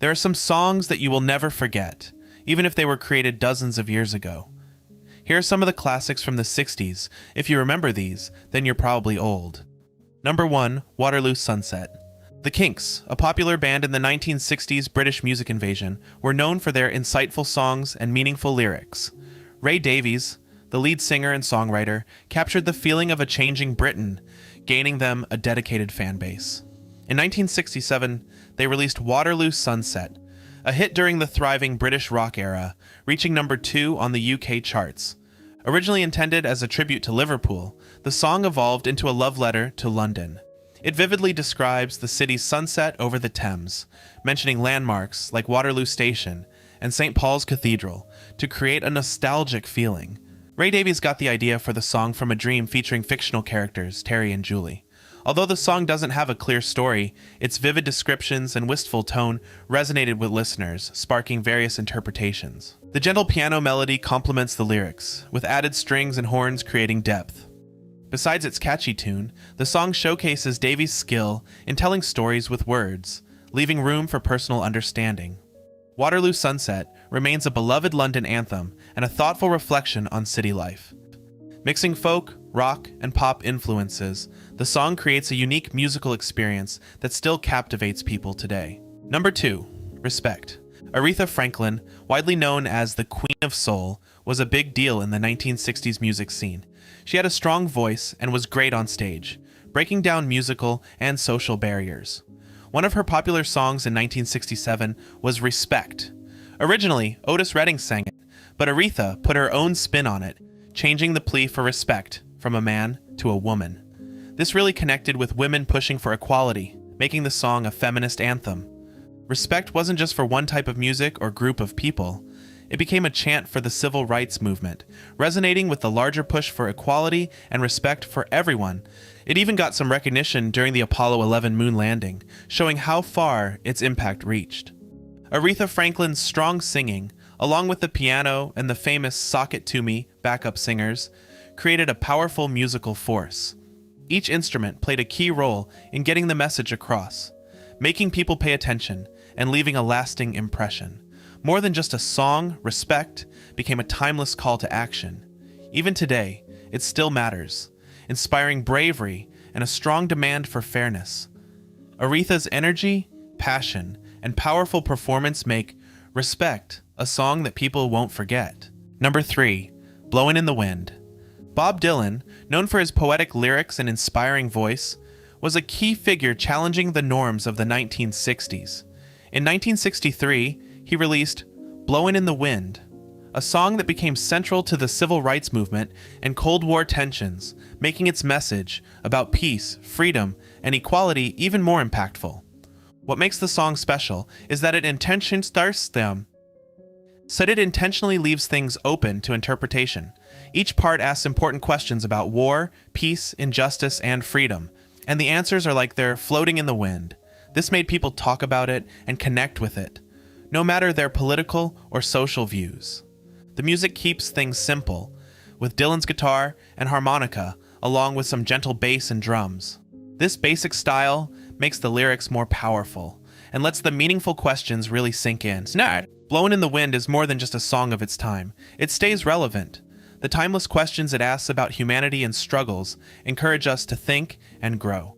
There are some songs that you will never forget, even if they were created dozens of years ago. Here are some of the classics from the 60s. If you remember these, then you're probably old. Number 1, Waterloo Sunset. The Kinks, a popular band in the 1960s British music invasion, were known for their insightful songs and meaningful lyrics. Ray Davies, the lead singer and songwriter, captured the feeling of a changing Britain, gaining them a dedicated fan base. In 1967, they released Waterloo Sunset, a hit during the thriving British rock era, reaching number 2 on the UK charts. Originally intended as a tribute to Liverpool, the song evolved into a love letter to London. It vividly describes the city's sunset over the Thames, mentioning landmarks like Waterloo Station and St. Paul's Cathedral to create a nostalgic feeling. Ray Davies got the idea for the song from a dream featuring fictional characters, Terry and Julie. Although the song doesn't have a clear story, its vivid descriptions and wistful tone resonated with listeners, sparking various interpretations. The gentle piano melody complements the lyrics, with added strings and horns creating depth. Besides its catchy tune, the song showcases Davies' skill in telling stories with words, leaving room for personal understanding. Waterloo Sunset remains a beloved London anthem and a thoughtful reflection on city life. Mixing folk, rock, and pop influences, the song creates a unique musical experience that still captivates people today. Number 2, Respect. Aretha Franklin, widely known as the Queen of Soul, was a big deal in the 1960s music scene. She had a strong voice and was great on stage, breaking down musical and social barriers. One of her popular songs in 1967 was Respect. Originally, Otis Redding sang it, but Aretha put her own spin on it, changing the plea for respect from a man to a woman. This really connected with women pushing for equality, making the song a feminist anthem. Respect wasn't just for one type of music or group of people. It became a chant for the civil rights movement, resonating with the larger push for equality and respect for everyone. It even got some recognition during the Apollo 11 moon landing, showing how far its impact reached. Aretha Franklin's strong singing, along with the piano and the famous Sock It To Me backup singers, created a powerful musical force. Each instrument played a key role in getting the message across, making people pay attention and leaving a lasting impression. More than just a song, Respect became a timeless call to action. Even today, it still matters, inspiring bravery and a strong demand for fairness. Aretha's energy, passion, and powerful performance make Respect a song that people won't forget. Number 3, Blowin' in the Wind. Bob Dylan, known for his poetic lyrics and inspiring voice, was a key figure challenging the norms of the 1960s. In 1963, he released Blowin' in the Wind, a song that became central to the civil rights movement and Cold War tensions, making its message about peace, freedom, and equality even more impactful. What makes the song special is that it intentionally leaves things open to interpretation. Each part asks important questions about war, peace, injustice, and freedom, and the answers are like they're floating in the wind. This made people talk about it and connect with it, no matter their political or social views. The music keeps things simple, with Dylan's guitar and harmonica, along with some gentle bass and drums. This basic style makes the lyrics more powerful and lets the meaningful questions really sink in. Blowin' in the Wind is more than just a song of its time. It stays relevant. The timeless questions it asks about humanity and struggles encourage us to think and grow.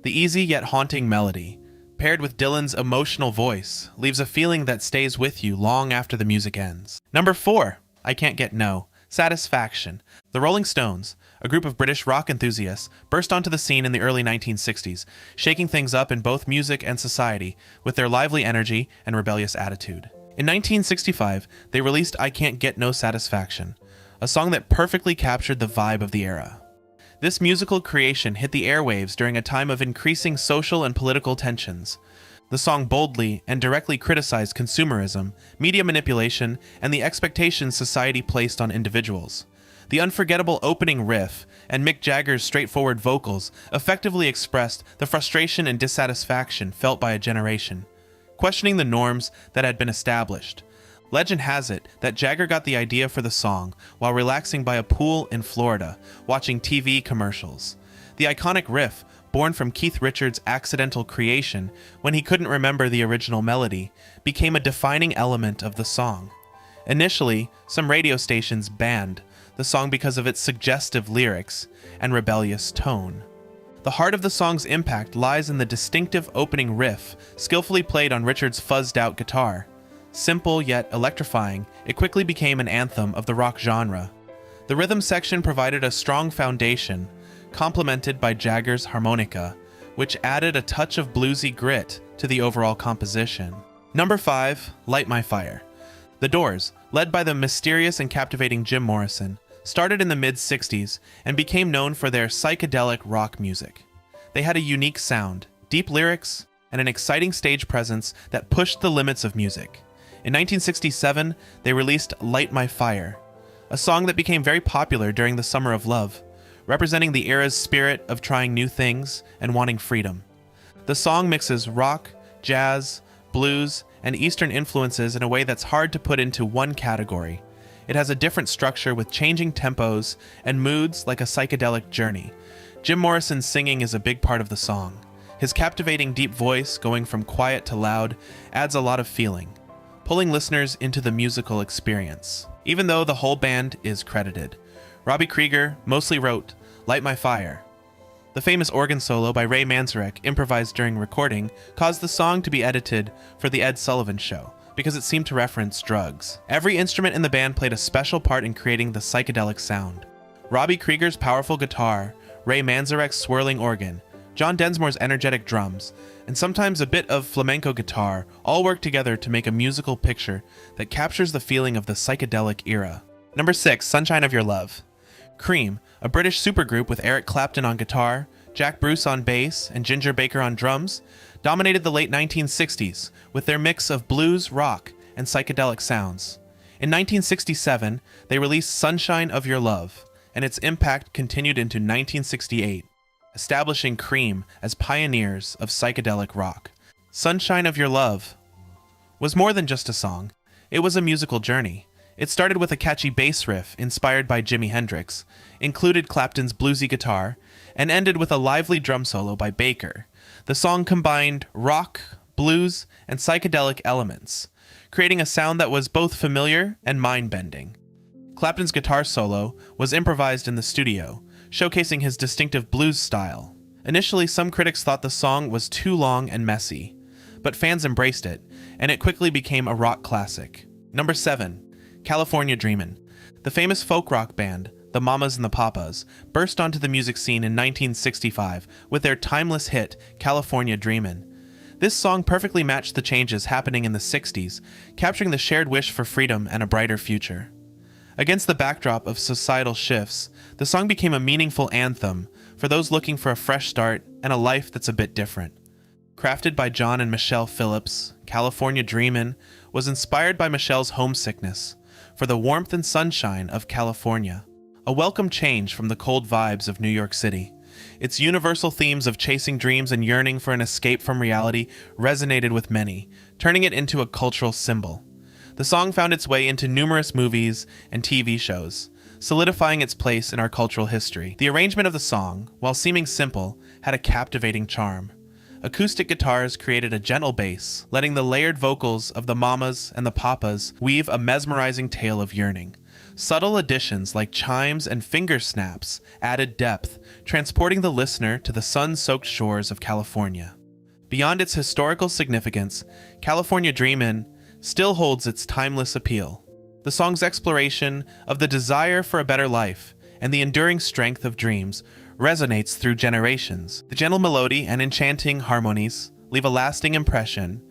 The easy yet haunting melody, paired with Dylan's emotional voice, leaves a feeling that stays with you long after the music ends. Number 4, I Can't Get No, Satisfaction. The Rolling Stones, a group of British rock enthusiasts, burst onto the scene in the early 1960s, shaking things up in both music and society with their lively energy and rebellious attitude. In 1965, they released I Can't Get No Satisfaction, a song that perfectly captured the vibe of the era. This musical creation hit the airwaves during a time of increasing social and political tensions. The song boldly and directly criticized consumerism, media manipulation, and the expectations society placed on individuals. The unforgettable opening riff and Mick Jagger's straightforward vocals effectively expressed the frustration and dissatisfaction felt by a generation, questioning the norms that had been established. Legend has it that Jagger got the idea for the song while relaxing by a pool in Florida, watching TV commercials. The iconic riff born from Keith Richards' accidental creation when he couldn't remember the original melody, became a defining element of the song. Initially, some radio stations banned the song because of its suggestive lyrics and rebellious tone. The heart of the song's impact lies in the distinctive opening riff, skillfully played on Richards' fuzzed-out guitar. Simple yet electrifying, it quickly became an anthem of the rock genre. The rhythm section provided a strong foundation, complemented by Jagger's harmonica, which added a touch of bluesy grit to the overall composition. Number 5, Light My Fire. The Doors, led by the mysterious and captivating Jim Morrison, started in the mid-60s and became known for their psychedelic rock music. They had a unique sound, deep lyrics, and an exciting stage presence that pushed the limits of music. In 1967, they released Light My Fire, a song that became very popular during the Summer of Love, representing the era's spirit of trying new things and wanting freedom. The song mixes rock, jazz, blues, and Eastern influences in a way that's hard to put into one category. It has a different structure with changing tempos and moods like a psychedelic journey. Jim Morrison's singing is a big part of the song. His captivating deep voice, going from quiet to loud, adds a lot of feeling, pulling listeners into the musical experience. Even though the whole band is credited, Robbie Krieger mostly wrote Light My Fire. The famous organ solo by Ray Manzarek, improvised during recording, caused the song to be edited for The Ed Sullivan Show because it seemed to reference drugs. Every instrument in the band played a special part in creating the psychedelic sound. Robbie Krieger's powerful guitar, Ray Manzarek's swirling organ, John Densmore's energetic drums, and sometimes a bit of flamenco guitar all work together to make a musical picture that captures the feeling of the psychedelic era. Number 6, Sunshine of Your Love. Cream, a British supergroup with Eric Clapton on guitar, Jack Bruce on bass, and Ginger Baker on drums, dominated the late 1960s with their mix of blues, rock, and psychedelic sounds. In 1967, they released Sunshine of Your Love, and its impact continued into 1968, establishing Cream as pioneers of psychedelic rock. Sunshine of Your Love was more than just a song. It was a musical journey. It started with a catchy bass riff inspired by Jimi Hendrix, included Clapton's bluesy guitar, and ended with a lively drum solo by Baker. The song combined rock, blues, and psychedelic elements, creating a sound that was both familiar and mind-bending. Clapton's guitar solo was improvised in the studio, showcasing his distinctive blues style. Initially, some critics thought the song was too long and messy, but fans embraced it, and it quickly became a rock classic. Number 7, California Dreamin'. The famous folk rock band, the Mamas and the Papas, burst onto the music scene in 1965 with their timeless hit, California Dreamin'. This song perfectly matched the changes happening in the 60s, capturing the shared wish for freedom and a brighter future. Against the backdrop of societal shifts, the song became a meaningful anthem for those looking for a fresh start and a life that's a bit different. Crafted by John and Michelle Phillips, California Dreamin' was inspired by Michelle's homesickness for the warmth and sunshine of California, a welcome change from the cold vibes of New York City. Its universal themes of chasing dreams and yearning for an escape from reality resonated with many, turning it into a cultural symbol. The song found its way into numerous movies and TV shows, solidifying its place in our cultural history. The arrangement of the song, while seeming simple, had a captivating charm. Acoustic guitars created a gentle bass, letting the layered vocals of the Mamas and the Papas weave a mesmerizing tale of yearning. Subtle additions like chimes and finger snaps added depth, transporting the listener to the sun-soaked shores of California. Beyond its historical significance, California Dreamin' still holds its timeless appeal. The song's exploration of the desire for a better life and the enduring strength of dreams resonates through generations. The gentle melody and enchanting harmonies leave a lasting impression,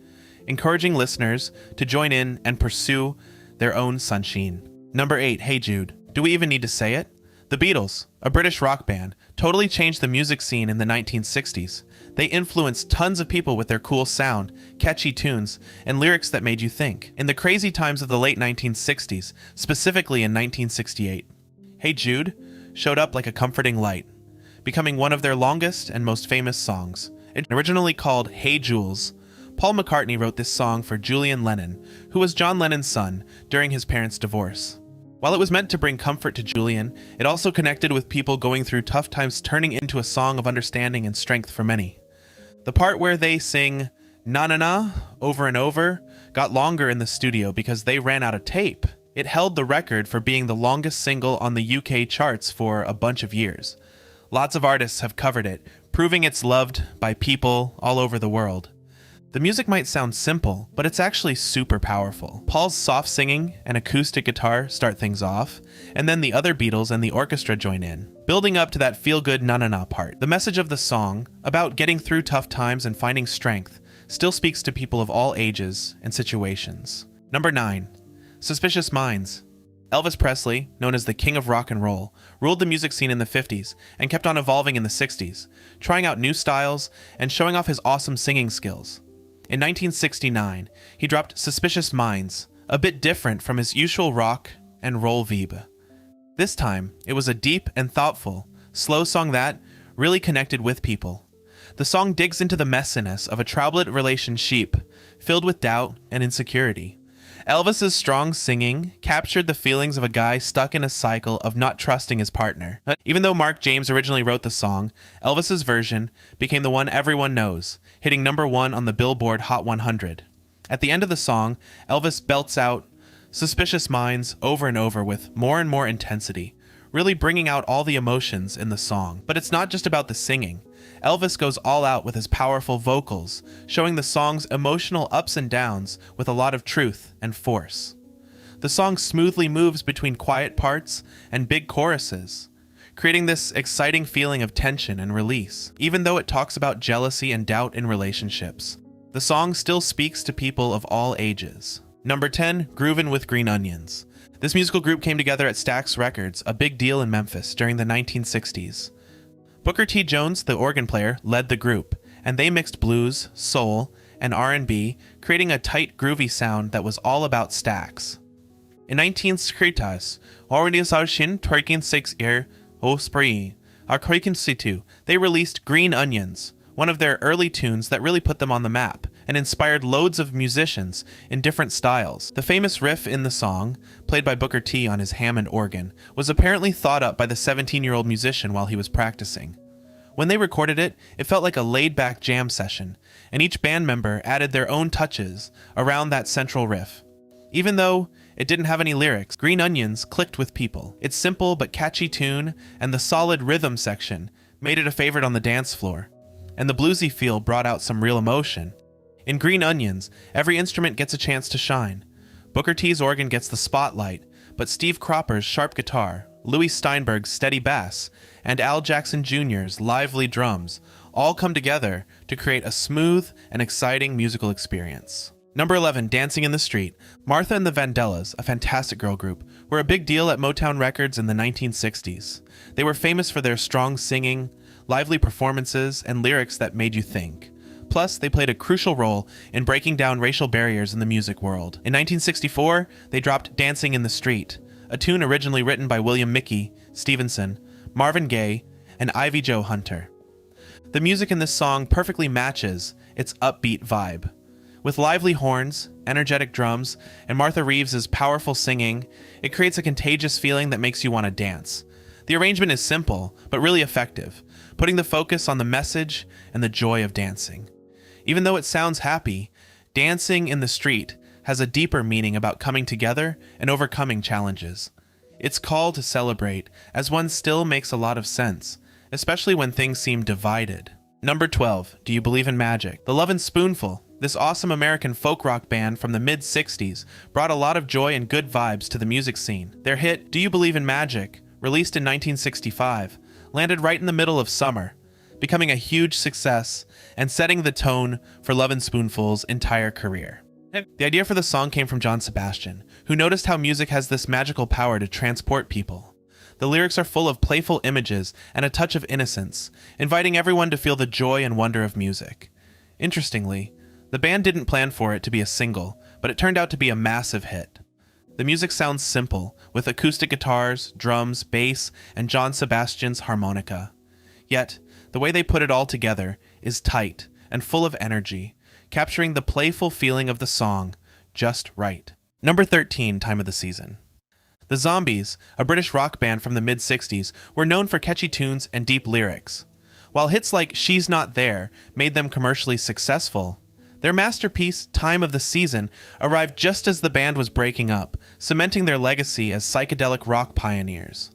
encouraging listeners to join in and pursue their own sunshine. Number 8, Hey Jude. Do we even need to say it? The Beatles, a British rock band, totally changed the music scene in the 1960s. They influenced tons of people with their cool sound, catchy tunes, and lyrics that made you think. In the crazy times of the late 1960s, specifically in 1968, Hey Jude showed up like a comforting light, becoming one of their longest and most famous songs. Originally called Hey Jules, Paul McCartney wrote this song for Julian Lennon, who was John Lennon's son during his parents' divorce. While it was meant to bring comfort to Julian, it also connected with people going through tough times, turning into a song of understanding and strength for many. The part where they sing "na na na" over and over got longer in the studio because they ran out of tape. It held the record for being the longest single on the UK charts for a bunch of years. Lots of artists have covered it, proving it's loved by people all over the world. The music might sound simple, but it's actually super powerful. Paul's soft singing and acoustic guitar start things off, and then the other Beatles and the orchestra join in, building up to that feel-good na-na-na part. The message of the song, about getting through tough times and finding strength, still speaks to people of all ages and situations. Number 9. Suspicious Minds. Elvis Presley, known as the King of Rock and Roll, ruled the music scene in the 50s and kept on evolving in the 60s, trying out new styles and showing off his awesome singing skills. In 1969, he dropped Suspicious Minds, a bit different from his usual rock and roll vibe. This time, it was a deep and thoughtful, slow song that really connected with people. The song digs into the messiness of a troubled relationship, filled with doubt and insecurity. Elvis's strong singing captured the feelings of a guy stuck in a cycle of not trusting his partner. Even though Mark James originally wrote the song, Elvis's version became the one everyone knows, hitting number 1 on the Billboard Hot 100. At the end of the song, Elvis belts out Suspicious Minds over and over with more and more intensity, really bringing out all the emotions in the song. But it's not just about the singing. Elvis goes all out with his powerful vocals, showing the song's emotional ups and downs with a lot of truth and force. The song smoothly moves between quiet parts and big choruses, creating this exciting feeling of tension and release. Even though it talks about jealousy and doubt in relationships, the song still speaks to people of all ages. Number 10, Groovin' with Green Onions. This musical group came together at Stax Records, a big deal in Memphis during the 1960s. Booker T. Jones, the organ player, led the group, and they mixed blues, soul, and R&B, creating a tight, groovy sound that was all about Stax. In 1960s, Organisation 36 Osprey, Situ, they released Green Onions, one of their early tunes that really put them on the map, and inspired loads of musicians in different styles. The famous riff in the song, played by Booker T on his Hammond organ, was apparently thought up by the 17-year-old musician while he was practicing. When they recorded it, it felt like a laid-back jam session, and each band member added their own touches around that central riff. Even though it didn't have any lyrics, Green Onions clicked with people. Its simple but catchy tune and the solid rhythm section made it a favorite on the dance floor, and the bluesy feel brought out some real emotion. In Green Onions, every instrument gets a chance to shine. Booker T's organ gets the spotlight, but Steve Cropper's sharp guitar, Louis Steinberg's steady bass, and Al Jackson Jr.'s lively drums all come together to create a smooth and exciting musical experience. Number 11, Dancing in the Street. Martha and the Vandellas, a fantastic girl group, were a big deal at Motown Records in the 1960s. They were famous for their strong singing, lively performances, and lyrics that made you think. Plus, they played a crucial role in breaking down racial barriers in the music world. In 1964, they dropped Dancing in the Street, a tune originally written by William Mickey Stevenson, Marvin Gaye, and Ivy Jo Hunter. The music in this song perfectly matches its upbeat vibe. With lively horns, energetic drums, and Martha Reeves' powerful singing, it creates a contagious feeling that makes you want to dance. The arrangement is simple, but really effective, putting the focus on the message and the joy of dancing. Even though it sounds happy, dancing in the street has a deeper meaning about coming together and overcoming challenges. Its call to celebrate, as one still makes a lot of sense, especially when things seem divided. Number 12, Do You Believe in Magic? The Lovin' Spoonful, this awesome American folk rock band from the mid-60s, brought a lot of joy and good vibes to the music scene. Their hit, Do You Believe in Magic, released in 1965, landed right in the middle of summer, becoming a huge success and setting the tone for Lovin' Spoonful's entire career. The idea for the song came from John Sebastian, who noticed how music has this magical power to transport people. The lyrics are full of playful images and a touch of innocence, inviting everyone to feel the joy and wonder of music. Interestingly, the band didn't plan for it to be a single, but it turned out to be a massive hit. The music sounds simple, with acoustic guitars, drums, bass, and John Sebastian's harmonica. Yet, the way they put it all together is tight and full of energy, capturing the playful feeling of the song just right. Number 13, Time of the Season. The Zombies, a British rock band from the mid-60s, were known for catchy tunes and deep lyrics. While hits like She's Not There made them commercially successful, their masterpiece, Time of the Season, arrived just as the band was breaking up, cementing their legacy as psychedelic rock pioneers.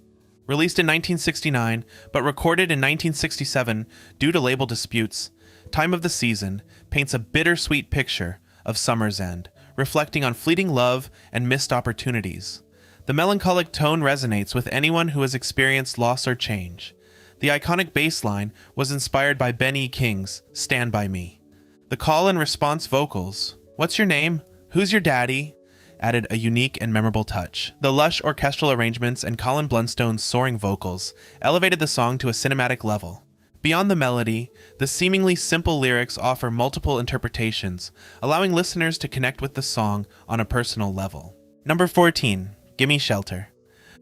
Released in 1969, but recorded in 1967 due to label disputes, Time of the Season paints a bittersweet picture of summer's end, reflecting on fleeting love and missed opportunities. The melancholic tone resonates with anyone who has experienced loss or change. The iconic bass line was inspired by Ben E. King's Stand By Me. The call and response vocals, "What's your name? Who's your daddy?" added a unique and memorable touch. The lush orchestral arrangements and Colin Blunstone's soaring vocals elevated the song to a cinematic level. Beyond the melody, the seemingly simple lyrics offer multiple interpretations, allowing listeners to connect with the song on a personal level. Number 14, Gimme Shelter.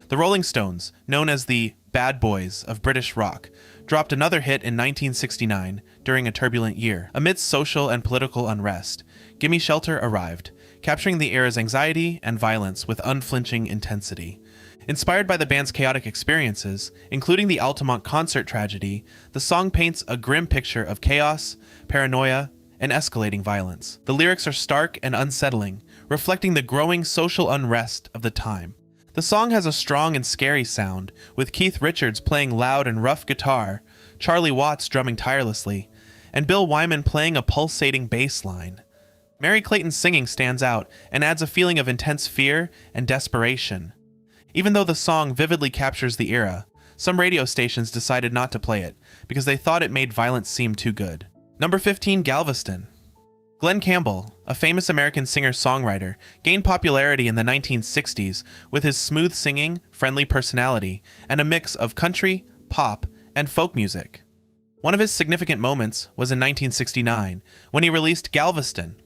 The Rolling Stones, known as the Bad Boys of British rock, dropped another hit in 1969 during a turbulent year. Amidst social and political unrest, Gimme Shelter arrived, capturing the era's anxiety and violence with unflinching intensity. Inspired by the band's chaotic experiences, including the Altamont concert tragedy, the song paints a grim picture of chaos, paranoia, and escalating violence. The lyrics are stark and unsettling, reflecting the growing social unrest of the time. The song has a strong and scary sound, with Keith Richards playing loud and rough guitar, Charlie Watts drumming tirelessly, and Bill Wyman playing a pulsating bass line. Mary Clayton's singing stands out and adds a feeling of intense fear and desperation. Even though the song vividly captures the era, some radio stations decided not to play it because they thought it made violence seem too good. Number 15, Galveston. Glenn Campbell, a famous American singer-songwriter, gained popularity in the 1960s with his smooth singing, friendly personality, and a mix of country, pop, and folk music. One of his significant moments was in 1969, when he released Galveston.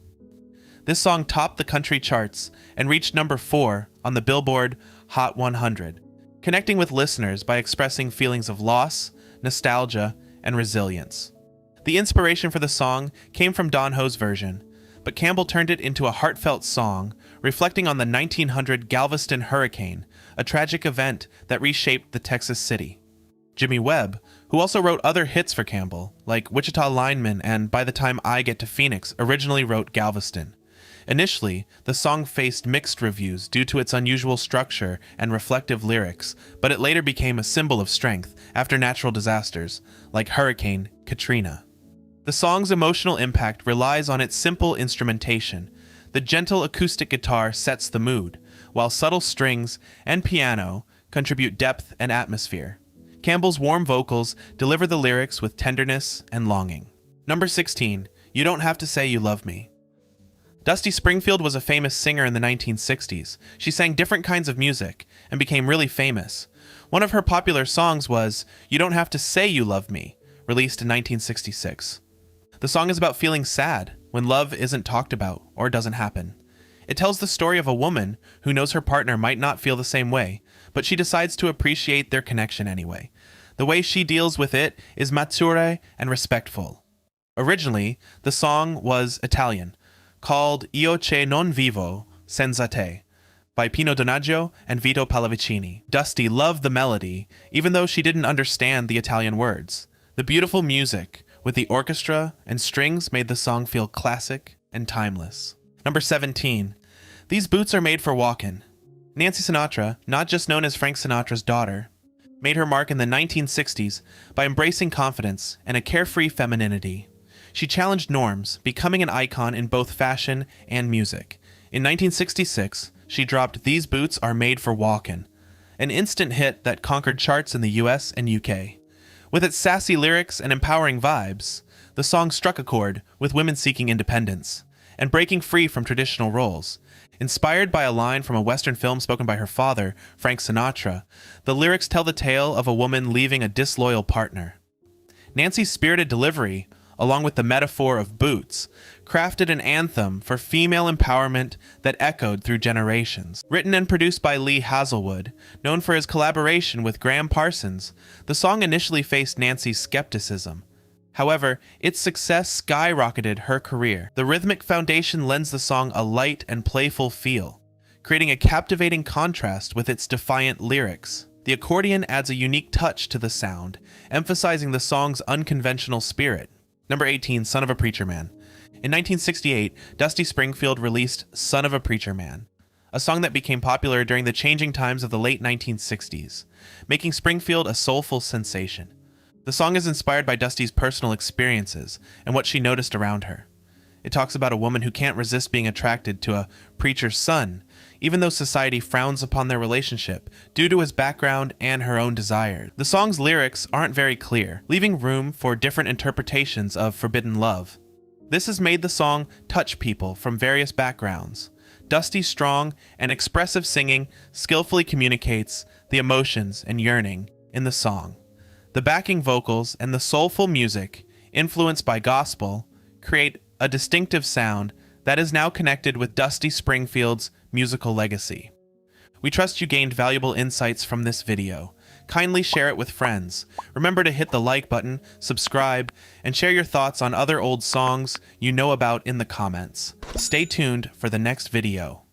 This song topped the country charts and reached number 4 on the Billboard Hot 100, connecting with listeners by expressing feelings of loss, nostalgia, and resilience. The inspiration for the song came from Don Ho's version, but Campbell turned it into a heartfelt song, reflecting on the 1900 Galveston hurricane, a tragic event that reshaped the Texas city. Jimmy Webb, who also wrote other hits for Campbell, like Wichita Lineman and By the Time I Get to Phoenix, originally wrote Galveston. Initially, the song faced mixed reviews due to its unusual structure and reflective lyrics, but it later became a symbol of strength after natural disasters, like Hurricane Katrina. The song's emotional impact relies on its simple instrumentation. The gentle acoustic guitar sets the mood, while subtle strings and piano contribute depth and atmosphere. Campbell's warm vocals deliver the lyrics with tenderness and longing. Number 16, You Don't Have to Say You Love Me. Dusty Springfield was a famous singer in the 1960s. She sang different kinds of music and became really famous. One of her popular songs was You Don't Have to Say You Love Me, released in 1966. The song is about feeling sad when love isn't talked about or doesn't happen. It tells the story of a woman who knows her partner might not feel the same way, but she decides to appreciate their connection anyway. The way she deals with it is mature and respectful. Originally, the song was Italian, called Io che non vivo senza te, by Pino Donaggio and Vito Pallavicini. Dusty loved the melody, even though she didn't understand the Italian words. The beautiful music with the orchestra and strings made the song feel classic and timeless. Number 17. These Boots Are Made for Walkin'. Nancy Sinatra, not just known as Frank Sinatra's daughter, made her mark in the 1960s by embracing confidence and a carefree femininity. She challenged norms, becoming an icon in both fashion and music. In 1966, she dropped These Boots Are Made for Walkin', an instant hit that conquered charts in the US and UK. With its sassy lyrics and empowering vibes, the song struck a chord with women seeking independence and breaking free from traditional roles. Inspired by a line from a Western film spoken by her father, Frank Sinatra, the lyrics tell the tale of a woman leaving a disloyal partner. Nancy's spirited delivery, along with the metaphor of boots, crafted an anthem for female empowerment that echoed through generations. Written and produced by Lee Hazelwood, known for his collaboration with Graham Parsons, the song initially faced Nancy's skepticism. However, its success skyrocketed her career. The rhythmic foundation lends the song a light and playful feel, creating a captivating contrast with its defiant lyrics. The accordion adds a unique touch to the sound, emphasizing the song's unconventional spirit. Number 18, Son of a Preacher Man. In 1968, Dusty Springfield released Son of a Preacher Man, a song that became popular during the changing times of the late 1960s, making Springfield a soulful sensation. The song is inspired by Dusty's personal experiences and what she noticed around her. It talks about a woman who can't resist being attracted to a preacher's son, even though society frowns upon their relationship due to his background and her own desires. The song's lyrics aren't very clear, leaving room for different interpretations of forbidden love. This has made the song touch people from various backgrounds. Dusty's strong and expressive singing skillfully communicates the emotions and yearning in the song. The backing vocals and the soulful music, influenced by gospel, create a distinctive sound that is now connected with Dusty Springfield's musical legacy. We trust you gained valuable insights from this video. Kindly share it with friends. Remember to hit the like button, subscribe, and share your thoughts on other old songs you know about in the comments. Stay tuned for the next video.